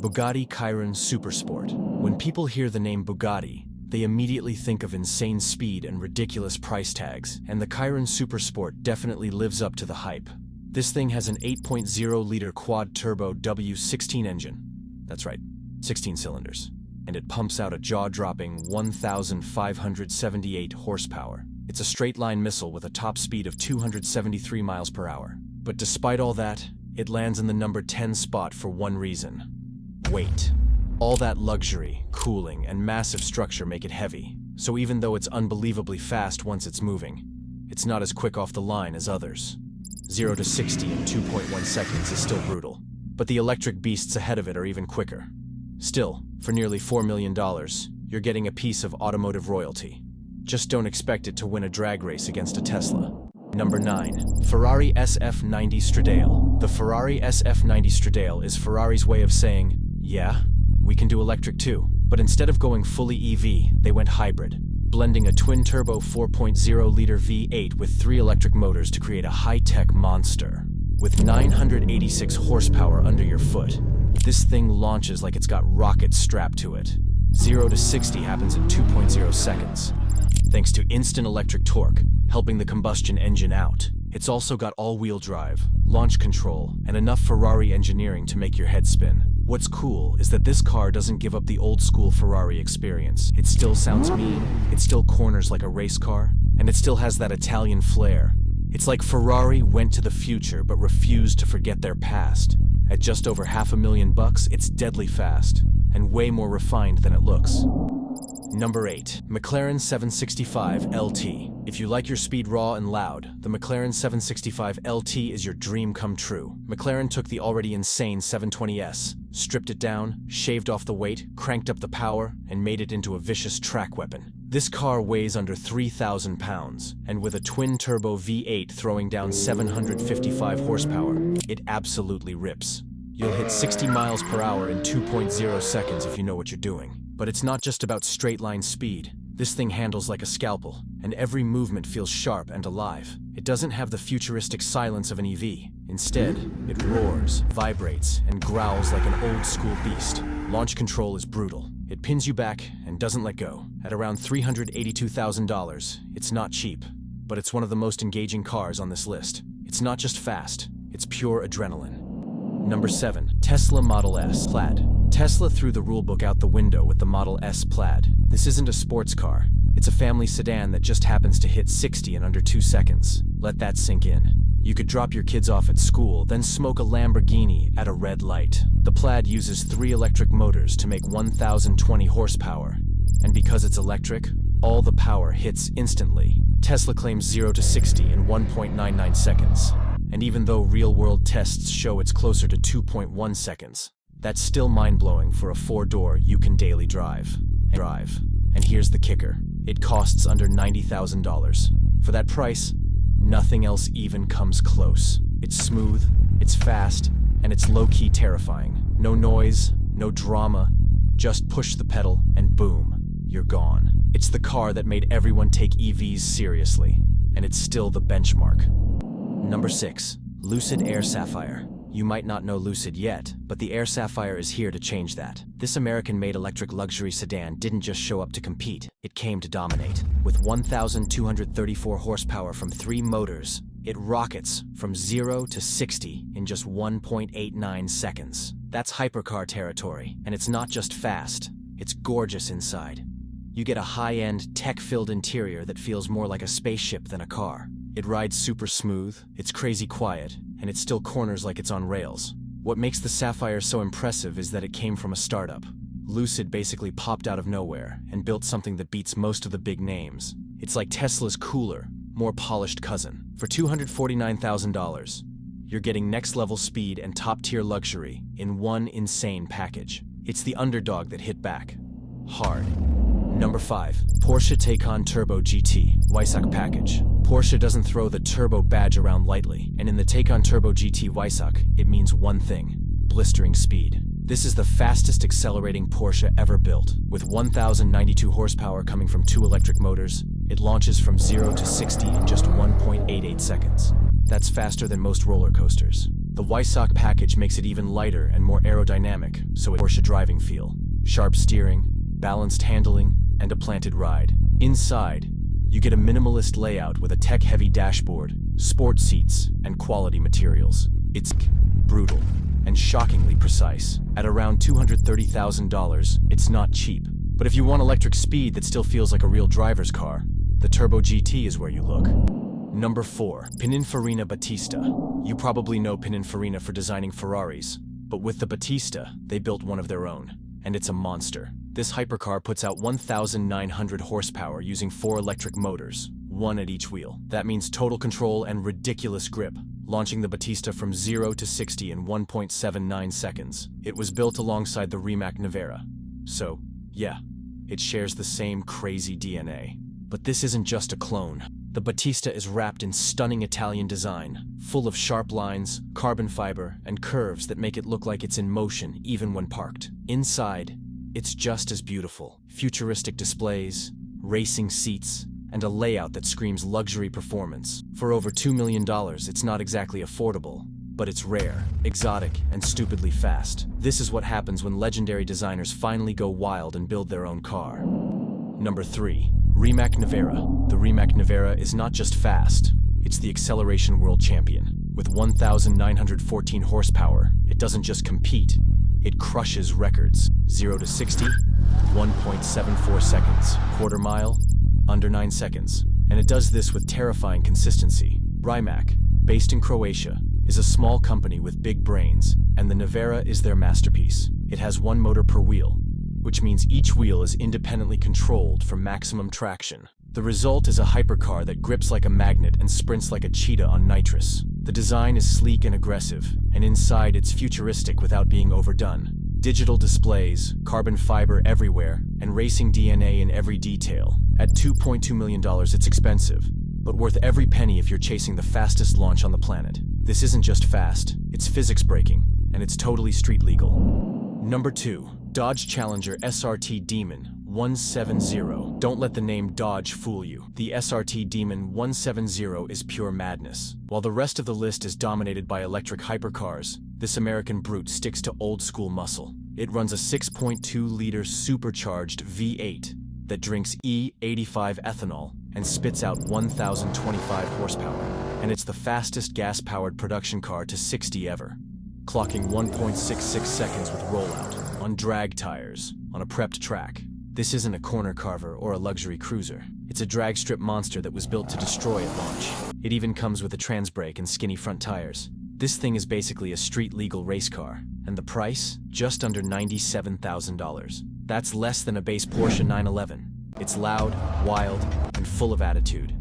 Bugatti Chiron Supersport. When people hear the name Bugatti, they immediately think of insane speed and ridiculous price tags, and the Chiron Supersport definitely lives up to the hype. This thing has an 8.0-liter quad-turbo W16 engine. That's right, 16 cylinders. And it pumps out a jaw-dropping 1,578 horsepower. It's a straight-line missile with a top speed of 273 miles per hour. But despite all that, it lands in the number 10 spot for one reason: weight. All that luxury, cooling, and massive structure make it heavy, so even though it's unbelievably fast once it's moving, it's not as quick off the line as others. 0 to 60 in 2.1 seconds is still brutal, but the electric beasts ahead of it are even quicker. Still, for nearly $4 million, you're getting a piece of automotive royalty. Just don't expect it to win a drag race against a Tesla. Number 9. Ferrari SF90 Stradale. The Ferrari SF90 Stradale is Ferrari's way of saying, yeah, we can do electric too. But instead of going fully EV, they went hybrid, blending a twin-turbo 4.0-liter V8 with 3 electric motors to create a high-tech monster. With 986 horsepower under your foot, this thing launches like it's got rockets strapped to it. 0 to 60 happens in 2.0 seconds, thanks to instant electric torque, helping the combustion engine out. It's also got all-wheel drive, launch control, and enough Ferrari engineering to make your head spin. What's cool is that this car doesn't give up the old-school Ferrari experience. It still sounds mean, it still corners like a race car, and it still has that Italian flair. It's like Ferrari went to the future but refused to forget their past. At just over $500,000, it's deadly fast, and way more refined than it looks. Number 8. McLaren 765 LT. If you like your speed raw and loud, the McLaren 765 LT is your dream come true. McLaren took the already insane 720S, stripped it down, shaved off the weight, cranked up the power, and made it into a vicious track weapon. This car weighs under 3,000 pounds, and with a twin-turbo V8 throwing down 755 horsepower, it absolutely rips. You'll hit 60 miles per hour in 2.0 seconds if you know what you're doing. But it's not just about straight-line speed. This thing handles like a scalpel, and every movement feels sharp and alive. It doesn't have the futuristic silence of an EV. Instead, it roars, vibrates, and growls like an old-school beast. Launch control is brutal. It pins you back and doesn't let go. At around $382,000, it's not cheap, but it's one of the most engaging cars on this list. It's not just fast, it's pure adrenaline. Number 7. Tesla Model S Plaid. Tesla threw the rulebook out the window with the Model S Plaid. This isn't a sports car. It's a family sedan that just happens to hit 60 in under 2 seconds. Let that sink in. You could drop your kids off at school, then smoke a Lamborghini at a red light. The Plaid uses 3 electric motors to make 1,020 horsepower. And because it's electric, all the power hits instantly. Tesla claims 0 to 60 in 1.99 seconds. And even though real-world tests show it's closer to 2.1 seconds, that's still mind-blowing for a 4-door you can daily drive. And here's the kicker. It costs under $90,000. For that price, nothing else even comes close. It's smooth, it's fast, and it's low-key terrifying. No noise, no drama, just push the pedal and boom, you're gone. It's the car that made everyone take EVs seriously, and it's still the benchmark. Number 6. Lucid Air Sapphire. You might not know Lucid yet, but the Air Sapphire is here to change that. This American-made electric luxury sedan didn't just show up to compete, it came to dominate. With 1,234 horsepower from 3 motors, it rockets from 0 to 60 in just 1.89 seconds. That's hypercar territory, and it's not just fast, it's gorgeous inside. You get a high-end, tech-filled interior that feels more like a spaceship than a car. It rides super smooth, it's crazy quiet, and it still corners like it's on rails. What makes the Sapphire so impressive is that it came from a startup. Lucid basically popped out of nowhere and built something that beats most of the big names. It's like Tesla's cooler, more polished cousin. For $249,000, you're getting next-level speed and top-tier luxury in one insane package. It's the underdog that hit back hard. Number 5. Porsche Taycan Turbo GT Weissach Package. Porsche doesn't throw the turbo badge around lightly, and in the Taycan Turbo GT Weissach, it means one thing: blistering speed. This is the fastest accelerating Porsche ever built. With 1,092 horsepower coming from 2 electric motors, it launches from 0 to 60 in just 1.88 seconds. That's faster than most roller coasters. The Weissach package makes it even lighter and more aerodynamic, so it's Porsche driving feel. Sharp steering, balanced handling, and a planted ride. Inside, you get a minimalist layout with a tech-heavy dashboard, sport seats, and quality materials. It's brutal and shockingly precise. At around $230,000, it's not cheap. But if you want electric speed that still feels like a real driver's car, the Turbo GT is where you look. Number 4. Pininfarina Battista. You probably know Pininfarina for designing Ferraris, but with the Battista, they built one of their own, and it's a monster. This hypercar puts out 1,900 horsepower using 4 electric motors, 1 at each wheel. That means total control and ridiculous grip, launching the Battista from 0 to 60 in 1.79 seconds. It was built alongside the Rimac Nevera. So, yeah, it shares the same crazy DNA. But this isn't just a clone. The Battista is wrapped in stunning Italian design, full of sharp lines, carbon fiber, and curves that make it look like it's in motion even when parked. Inside, it's just as beautiful. Futuristic displays, racing seats, and a layout that screams luxury performance. For over $2 million, it's not exactly affordable, but it's rare, exotic, and stupidly fast. This is what happens when legendary designers finally go wild and build their own car. Number 3. Rimac Nevera. The Rimac Nevera is not just fast, it's the acceleration world champion. With 1,914 horsepower, it doesn't just compete, it crushes records. 0 to 60, 1.74 seconds. Quarter mile, under 9 seconds. And it does this with terrifying consistency. Rimac, based in Croatia, is a small company with big brains, and the Nevera is their masterpiece. It has 1 motor per wheel, which means each wheel is independently controlled for maximum traction. The result is a hypercar that grips like a magnet and sprints like a cheetah on nitrous. The design is sleek and aggressive, and inside it's futuristic without being overdone. Digital displays, carbon fiber everywhere, and racing DNA in every detail. At $2.2 million, it's expensive, but worth every penny if you're chasing the fastest launch on the planet. This isn't just fast, it's physics breaking, and it's totally street legal. Number 2. Dodge Challenger SRT Demon 170. Don't let the name Dodge fool you. The SRT Demon 170 is pure madness. While the rest of the list is dominated by electric hypercars, this American brute sticks to old-school muscle. It runs a 6.2-liter supercharged V8 that drinks E85 ethanol and spits out 1,025 horsepower. And it's the fastest gas-powered production car to 60 ever, clocking 1.66 seconds with rollout, on drag tires, on a prepped track. This isn't a corner carver or a luxury cruiser. It's a drag strip monster that was built to destroy at launch. It even comes with a trans brake and skinny front tires. This thing is basically a street-legal race car, and the price? Just under $97,000. That's less than a base Porsche 911. It's loud, wild, and full of attitude.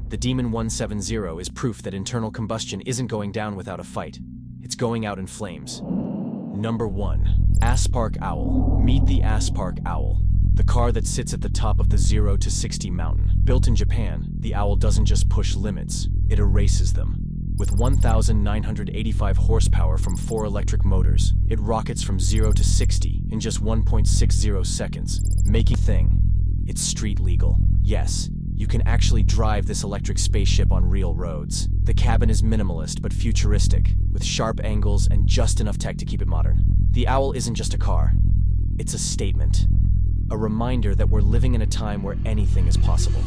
The Demon 170 is proof that internal combustion isn't going down without a fight. It's going out in flames. Number 1. Aspark Owl. Meet the Aspark Owl, the car that sits at the top of the 0 to 60 mountain. Built in Japan, the Owl doesn't just push limits, it erases them. With 1,985 horsepower from 4 electric motors, it rockets from 0 to 60 in just 1.60 seconds, making thing. It's street legal. Yes, you can actually drive this electric spaceship on real roads. The cabin is minimalist but futuristic, with sharp angles and just enough tech to keep it modern. The Owl isn't just a car, it's a statement. A reminder that we're living in a time where anything is possible.